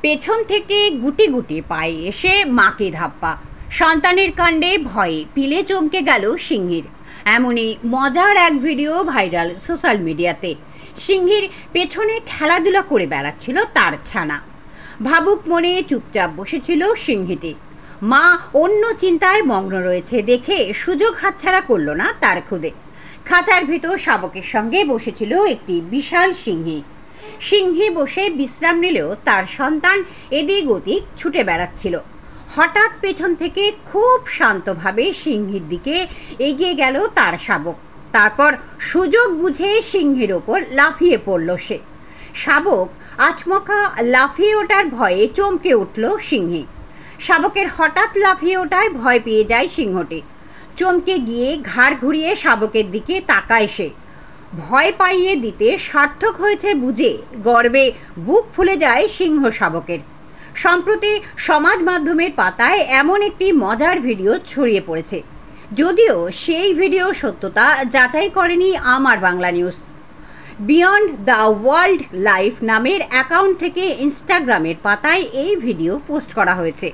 পেছন থেকে গুটি গুটি পায়ে এসে মাকে ধাপ্পা, সন্তানের কাণ্ডে ভয়ে পিলে চমকে গেল সিংহীর। এমনই মজার এক ভিডিও ভাইরাল সোশ্যাল মিডিয়াতে। সিংহীর পেছনে খেলাধুলা করে বেড়াচ্ছিল তার ছানা। ভাবুক মনে চুপচাপ বসেছিল সিংহীটি। মা অন্য চিন্তায় মগ্ন রয়েছে দেখে সুযোগ হাতছাড়া করল না তার খুদে। খাঁচার ভেতর শাবকের সঙ্গে বসেছিল একটি বিশাল সিংহী। সিংহী বসে বিশ্রাম নিলেও তার সন্তান এদিক ওদিক ছুটে বেড়াচ্ছিল। হঠাৎ পেছন থেকে খুব শান্তভাবে সিংহীর দিকে এগিয়ে গেল তার শাবক। তারপর সুযোগ বুঝে সিংহের ওপর লাফিয়ে পড়ল সে। শাবক আচমকা লাফিয়ে ওঠার ভয়ে চমকে উঠল সিংহী। শাবকের হঠাৎ লাফিয়ে ওঠায় ভয় পেয়ে যায় সিংহটি। চমকে গিয়ে ঘাড় ঘুরিয়ে শাবকের দিকে তাকায় সে। ভয় পাইয়ে দিতে সার্থক হয়েছে বুঝে গর্বে বুক ফুলে যায় সিংহ শাবকের। সম্প্রতি সমাজ মাধ্যমের পাতায় এমন একটি মজার ভিডিও ছড়িয়ে পড়েছে, যদিও সেই ভিডিও সত্যতা যাচাই করেনি আমার Bangla news. Beyond the wild life নামের অ্যাকাউন্ট থেকে ইনস্টাগ্রামের পাতায় এই ভিডিও পোস্ট করা হয়েছে।